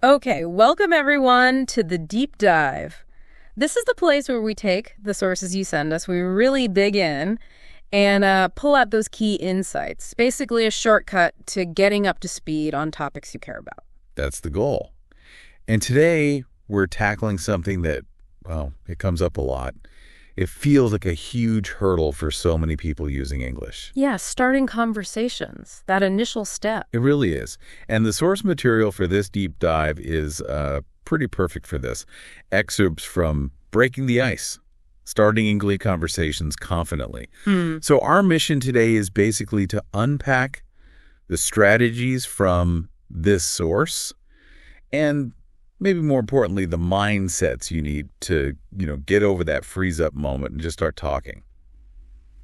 Okay, welcome everyone to the deep dive. This is the place where we take the sources you send us, we really dig in and pull out those key insights. Basically a shortcut to getting up to speed on topics you care about. That's the goal. And today we're tackling something that, well, it comes up a lot. It feels like a huge hurdle for so many people using English. Yeah, starting conversations, that initial step. It really is. And the source material for this deep dive is pretty perfect for this. Excerpts from Breaking the Ice, Starting English Conversations Confidently. So our mission today is basically to unpack the strategies from this source and maybe more importantly, the mindsets you need to, get over that freeze-up moment and just start talking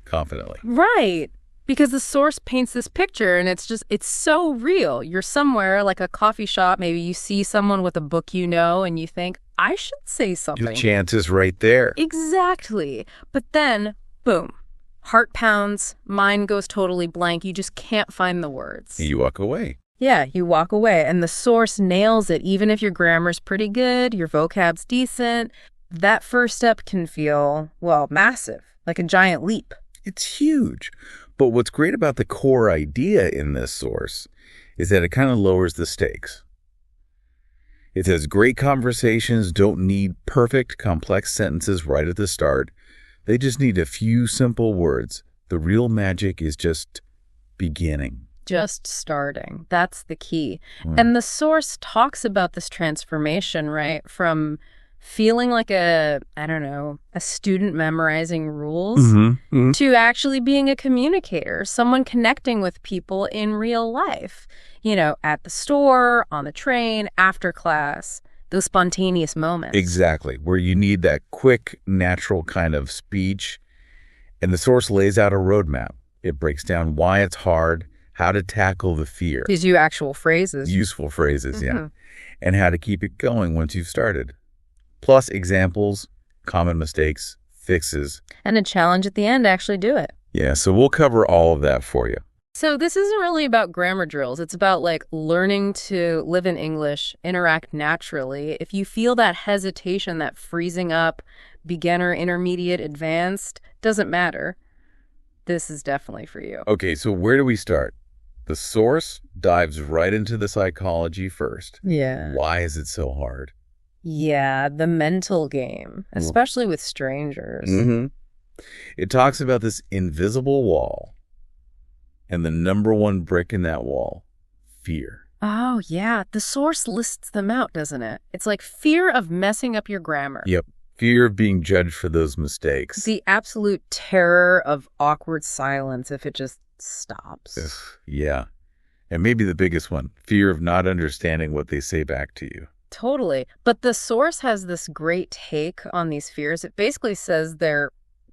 confidently. Right. Because the source paints this picture and it's so real. You're somewhere like a coffee shop. Maybe you see someone with a book and you think, I should say something. Your chance is right there. Exactly. But then, boom, heart pounds, mind goes totally blank. You just can't find the words. You walk away. Yeah, you walk away and the source nails it. Even if your grammar's pretty good, your vocab's decent, that first step can feel, well, massive, like a giant leap. It's huge. But what's great about the core idea in this source is that it kind of lowers the stakes. It says great conversations don't need perfect, complex sentences right at the start. They just need a few simple words. The real magic is just beginning. Just starting. That's the key. And the source talks about this transformation, right? From feeling like a student memorizing rules to actually being a communicator, someone connecting with people in real life, at the store, on the train, after class, those spontaneous moments. Exactly, where you need that quick, natural kind of speech. And the source lays out a roadmap. It breaks down why it's hard, how to tackle the fear. Gives you actual phrases. Useful phrases, yeah. And how to keep it going once you've started. Plus examples, common mistakes, fixes. And a challenge at the end to actually do it. Yeah, so we'll cover all of that for you. So this isn't really about grammar drills. It's about learning to live in English, interact naturally. If you feel that hesitation, that freezing up, beginner, intermediate, advanced, doesn't matter. This is definitely for you. Okay, so where do we start? The source dives right into the psychology first. Yeah. Why is it so hard? Yeah, the mental game, especially with strangers. It talks about this invisible wall and the number one brick in that wall, fear. Oh, yeah. The source lists them out, doesn't it? It's like fear of messing up your grammar. Yep. Fear of being judged for those mistakes. The absolute terror of awkward silence if it just stops. Ugh, yeah. And maybe the biggest one, fear of not understanding what they say back to you. Totally. But the source has this great take on these fears. It basically says they're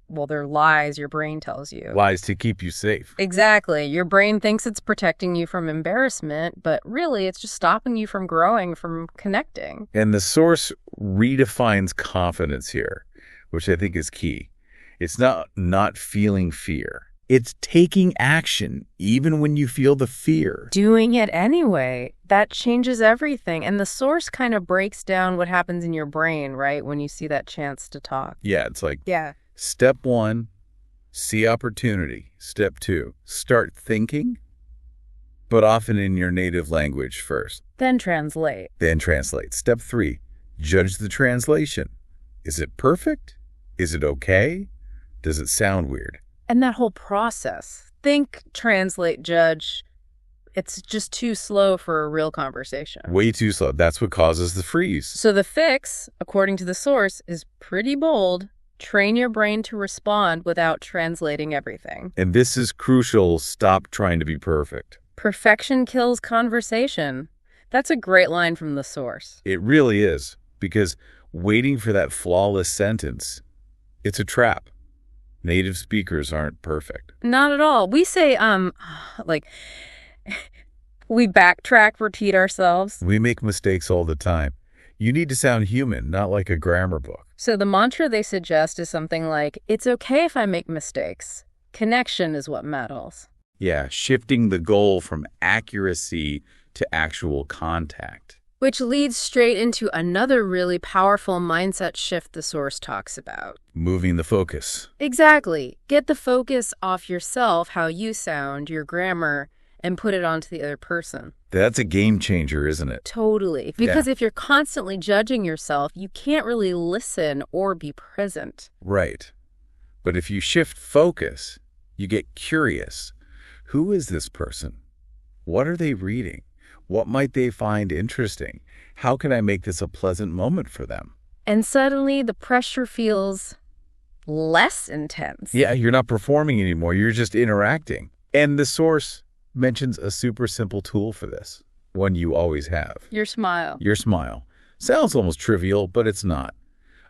lies your brain tells you. Lies to keep you safe. Exactly. Your brain thinks it's protecting you from embarrassment, but really it's just stopping you from growing, from connecting. And the source redefines confidence here, which I think is key. It's not feeling fear. It's taking action, even when you feel the fear. Doing it anyway. That changes everything. And the source kind of breaks down what happens in your brain, right, when you see that chance to talk. Yeah, it's like, yeah. Step 1, see opportunity. Step 2, start thinking, but often in your native language first. Then translate. Step 3, judge the translation. Is it perfect? Is it okay? Does it sound weird? And that whole process, think, translate, judge, it's just too slow for a real conversation. Way too slow. That's what causes the freeze. So the fix, according to the source, is pretty bold. Train your brain to respond without translating everything. And this is crucial. Stop trying to be perfect. Perfection kills conversation. That's a great line from the source. It really is, because waiting for that flawless sentence, it's a trap. Native speakers aren't perfect. Not at all. We say, we backtrack, repeat ourselves. We make mistakes all the time. You need to sound human, not like a grammar book. So the mantra they suggest is something like, it's okay if I make mistakes. Connection is what matters. Yeah, shifting the goal from accuracy to actual contact. Which leads straight into another really powerful mindset shift the source talks about. Moving the focus. Exactly. Get the focus off yourself, how you sound, your grammar, and put it onto the other person. That's a game changer, isn't it? Totally. Because if you're constantly judging yourself, you can't really listen or be present. Right. But if you shift focus, you get curious. Who is this person? What are they reading? What might they find interesting? How can I make this a pleasant moment for them? And suddenly the pressure feels less intense. Yeah, you're not performing anymore. You're just interacting. And the source mentions a super simple tool for this, one you always have. Your smile. Your smile. Sounds almost trivial, but it's not.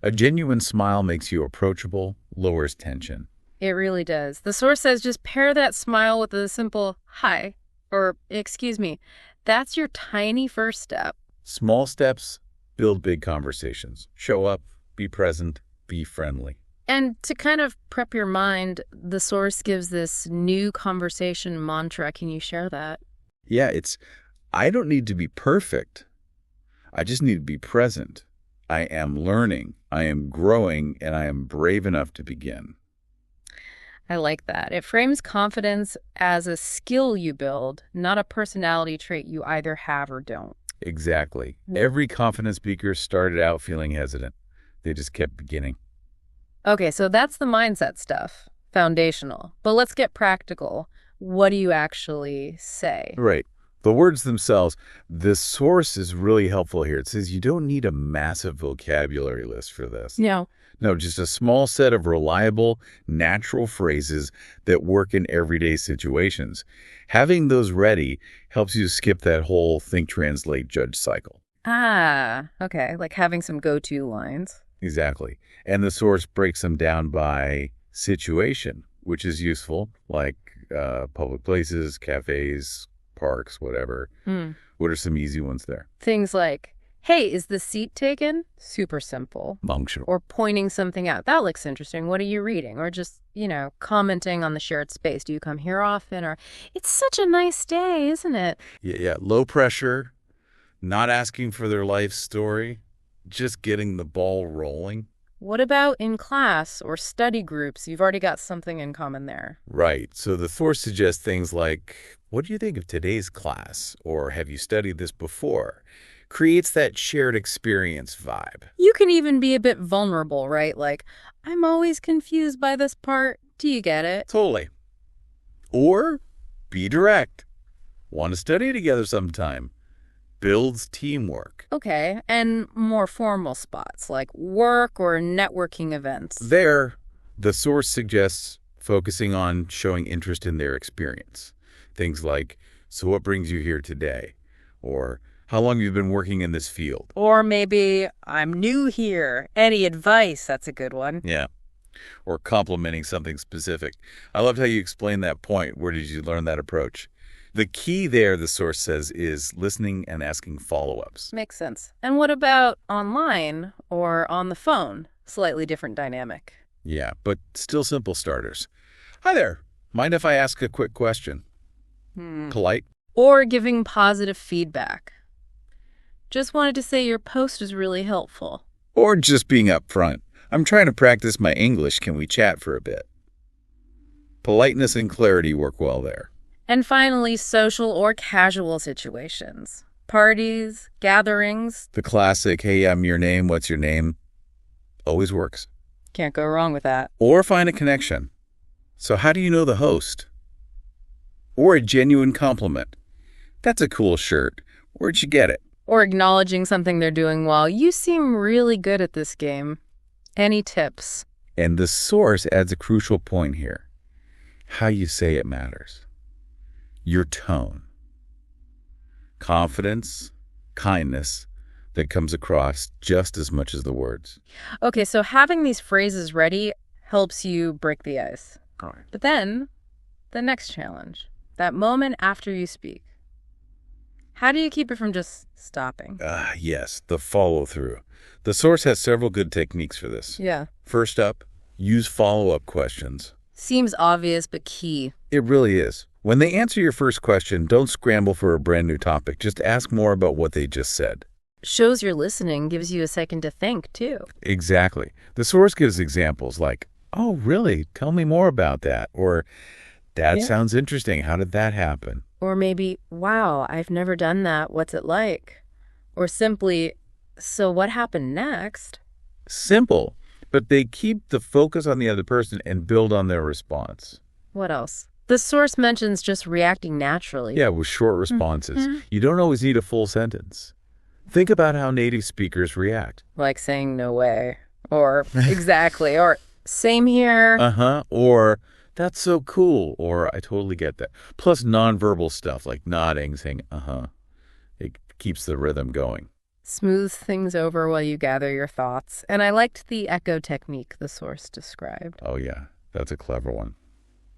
A genuine smile makes you approachable, lowers tension. It really does. The source says just pair that smile with a simple hi, or excuse me. That's your tiny first step. Small steps build big conversations. Show up, be present, be friendly. And to kind of prep your mind, the source gives this new conversation mantra. Can you share that? Yeah, it's, I don't need to be perfect. I just need to be present. I am learning, I am growing, and I am brave enough to begin. I like that. It frames confidence as a skill you build, not a personality trait you either have or don't. Exactly. Every confident speaker started out feeling hesitant. They just kept beginning. Okay, so that's the mindset stuff, foundational. But let's get practical. What do you actually say? Right. The words themselves, the source is really helpful here. It says you don't need a massive vocabulary list for this. No. No, just a small set of reliable, natural phrases that work in everyday situations. Having those ready helps you skip that whole think, translate, judge cycle. Ah, okay, like having some go-to lines. Exactly. And the source breaks them down by situation, which is useful, like public places, cafes, parks, whatever. What are some easy ones there? Things like, hey, is the seat taken? Super simple. Functional. Or pointing something out. That looks interesting. What are you reading? Or just, commenting on the shared space. Do you come here often? Or, it's such a nice day, isn't it? Yeah. Low pressure, not asking for their life story, just getting the ball rolling. What about in class or study groups? You've already got something in common there. Right. So the source suggests things like, what do you think of today's class? Or have you studied this before? Creates that shared experience vibe. You can even be a bit vulnerable, right? Like, I'm always confused by this part. Do you get it? Totally. Or be direct. Want to study together sometime. Builds teamwork. Okay, and more formal spots like work or networking events. There, the source suggests focusing on showing interest in their experience. Things like, so what brings you here today? Or, how long have you been working in this field? Or maybe, I'm new here. Any advice? That's a good one. Yeah. Or complimenting something specific. I loved how you explained that point. Where did you learn that approach? The key there, the source says, is listening and asking follow-ups. Makes sense. And what about online or on the phone? Slightly different dynamic. Yeah, but still simple starters. Hi there. Mind if I ask a quick question? Polite. Or giving positive feedback. Just wanted to say your post is really helpful. Or just being upfront. I'm trying to practice my English. Can we chat for a bit? Politeness and clarity work well there. And finally, social or casual situations. Parties, gatherings. The classic, hey, I'm your name, what's your name? Always works. Can't go wrong with that. Or find a connection. So how do you know the host? Or a genuine compliment. That's a cool shirt. Where'd you get it? Or acknowledging something they're doing well. You seem really good at this game. Any tips? And the source adds a crucial point here. How you say it matters. Your tone. Confidence, kindness that comes across just as much as the words. Okay, so having these phrases ready helps you break the ice. All right. But then, the next challenge, that moment after you speak. How do you keep it from just stopping? Yes, the follow-through. The source has several good techniques for this. Yeah. First up, use follow-up questions. Seems obvious, but key. It really is. When they answer your first question, don't scramble for a brand new topic. Just ask more about what they just said. Shows you're listening, gives you a second to think, too. Exactly. The source gives examples like, oh, really? Tell me more about that. Or, that sounds interesting. How did that happen? Or maybe, wow, I've never done that. What's it like? Or simply, so what happened next? Simple, but they keep the focus on the other person and build on their response. What else? The source mentions just reacting naturally. Yeah, with short responses. You don't always need a full sentence. Think about how native speakers react. Like saying no way, or exactly, or same here. Or that's so cool, or I totally get that. Plus nonverbal stuff like nodding, saying It keeps the rhythm going. Smooth things over while you gather your thoughts. And I liked the echo technique the source described. Oh yeah, that's a clever one.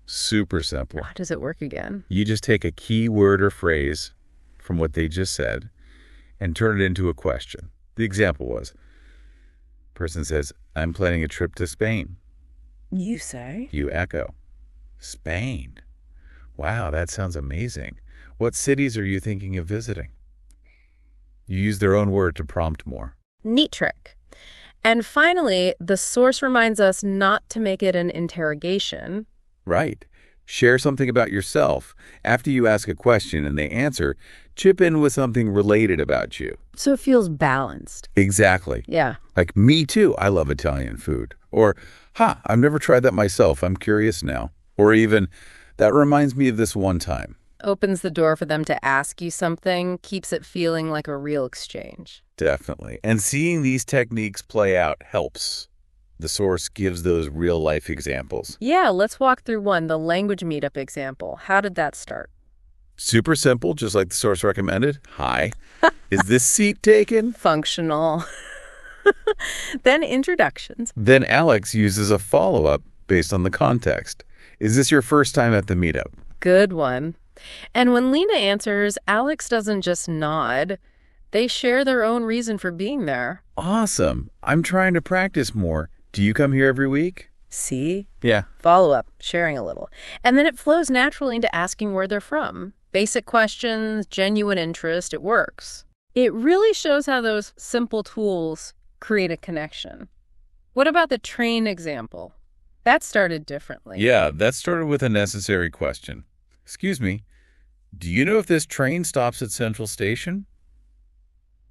Super simple. How does it work again? You just take a key word or phrase from what they just said and turn it into a question. The example was, person says, I'm planning a trip to Spain. You say? You echo, Spain. Wow, that sounds amazing. What cities are you thinking of visiting? You use their own word to prompt more. Neat trick. And finally, the source reminds us not to make it an interrogation. Right. Share something about yourself. After you ask a question and they answer, chip in with something related about you. So it feels balanced. Exactly. Yeah. Like, me too, I love Italian food. Or, I've never tried that myself. I'm curious now. Or even, that reminds me of this one time. Opens the door for them to ask you something, keeps it feeling like a real exchange. Definitely. And seeing these techniques play out helps. The source gives those real-life examples. Yeah, let's walk through one, the language meetup example. How did that start? Super simple, just like the source recommended. Hi. Is this seat taken? Functional. Then introductions. Then Alex uses a follow-up based on the context. Is this your first time at the meetup? Good one. And when Lena answers, Alex doesn't just nod. They share their own reason for being there. Awesome. I'm trying to practice more. Do you come here every week? See? Yeah. Follow-up, sharing a little. And then it flows naturally into asking where they're from. Basic questions, genuine interest, it works. It really shows how those simple tools create a connection. What about the train example? That started differently. Yeah, that started with a necessary question. Excuse me, do you know if this train stops at Central Station?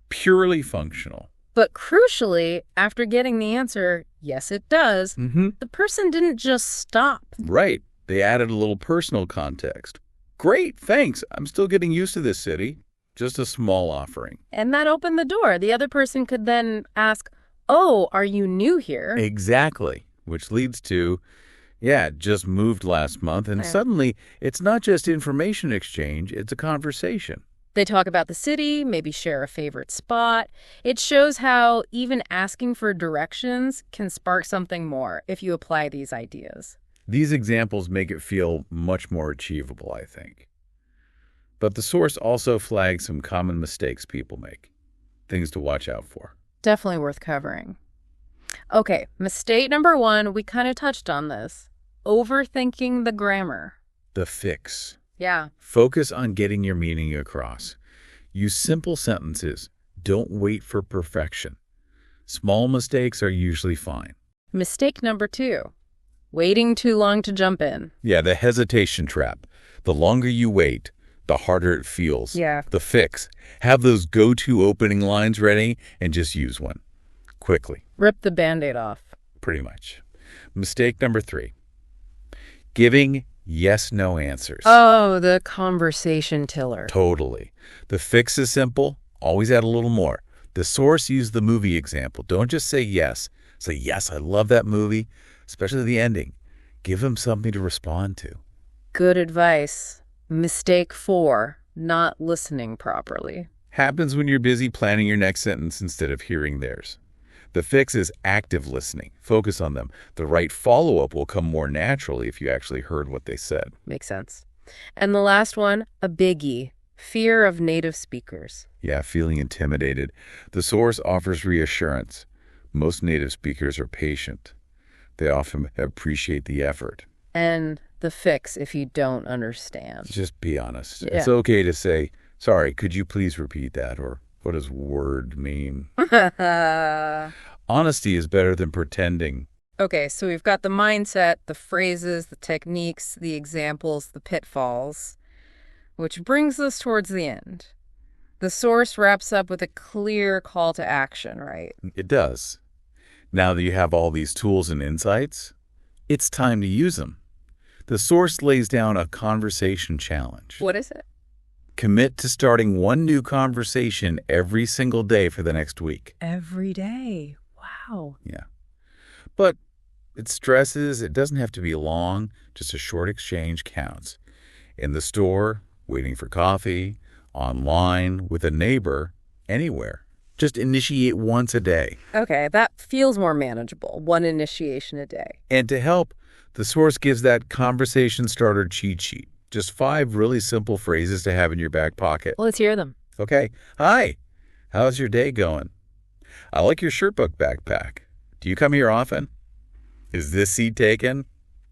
Purely functional. But crucially, after getting the answer, yes, it does, the person didn't just stop. Right. They added a little personal context. Great, thanks. I'm still getting used to this city. Just a small offering. And that opened the door. The other person could then ask, oh, are you new here? Exactly. Which leads to, just moved last month. And suddenly, it's not just information exchange, it's a conversation. They talk about the city, maybe share a favorite spot. It shows how even asking for directions can spark something more if you apply these ideas. These examples make it feel much more achievable, I think. But the source also flags some common mistakes people make. Things to watch out for. Definitely worth covering. Okay, mistake number 1, we kind of touched on this. Overthinking the grammar. The fix. Yeah. Focus on getting your meaning across. Use simple sentences. Don't wait for perfection. Small mistakes are usually fine. Mistake number 2, waiting too long to jump in. Yeah, the hesitation trap. The longer you wait, the harder it feels. Yeah. The fix. Have those go-to opening lines ready and just use one. Quickly. Rip the Band-Aid off. Pretty much. Mistake number 3. Giving yes-no answers. Oh, the conversation tiller. Totally. The fix is simple. Always add a little more. The source used the movie example. Don't just say yes. Say, yes, I love that movie, especially the ending. Give them something to respond to. Good advice. Mistake 4, not listening properly. Happens when you're busy planning your next sentence instead of hearing theirs. The fix is active listening. Focus on them. The right follow-up will come more naturally if you actually heard what they said. Makes sense. And the last one, a biggie. Fear of native speakers. Yeah, feeling intimidated. The source offers reassurance. Most native speakers are patient. They often appreciate the effort. And the fix if you don't understand. Just be honest. Yeah. It's okay to say, sorry, could you please repeat that? Or What does word mean? Honesty is better than pretending. Okay, so we've got the mindset, the phrases, the techniques, the examples, the pitfalls, which brings us towards the end. The source wraps up with a clear call to action, right? It does. Now that you have all these tools and insights, it's time to use them. The source lays down a conversation challenge. What is it? Commit to starting one new conversation every single day for the next week. Every day. Wow. Yeah. But it stresses it doesn't have to be long, just a short exchange counts. In the store, waiting for coffee, online, with a neighbor, anywhere. Just initiate once a day. Okay, that feels more manageable. One initiation a day. And to help, the source gives that conversation starter cheat sheet. Just 5 really simple phrases to have in your back pocket. Well, let's hear them. Okay. Hi. How's your day going? I like your shirt book backpack. Do you come here often? Is this seat taken?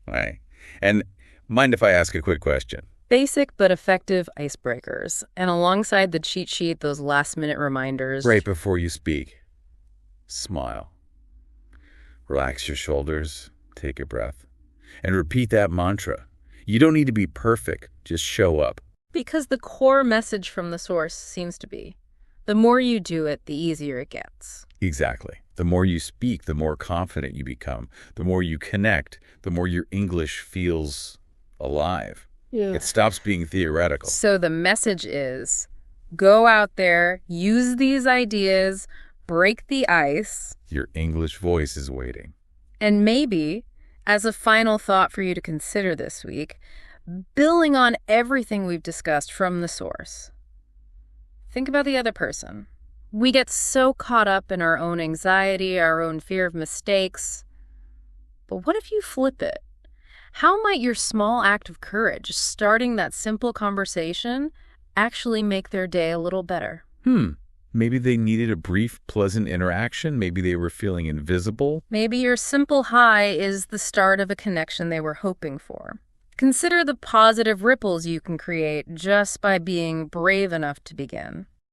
Right. And mind if I ask a quick question? Basic but effective icebreakers. And alongside the cheat sheet, those last-minute reminders. Right before you speak. Smile. Relax your shoulders. Take a breath. And repeat that mantra. You don't need to be perfect. Just show up. Because the core message from the source seems to be, the more you do it, the easier it gets. Exactly. The more you speak, the more confident you become. The more you connect, the more your English feels alive. Yeah. It stops being theoretical. So the message is, go out there, use these ideas, break the ice. Your English voice is waiting. And maybe, as a final thought for you to consider this week, building on everything we've discussed from the source, think about the other person. We get so caught up in our own anxiety, our own fear of mistakes. But what if you flip it? How might your small act of courage, starting that simple conversation, actually make their day a little better? Maybe they needed a brief, pleasant interaction. Maybe they were feeling invisible. Maybe your simple hi is the start of a connection they were hoping for. Consider the positive ripples you can create just by being brave enough to begin.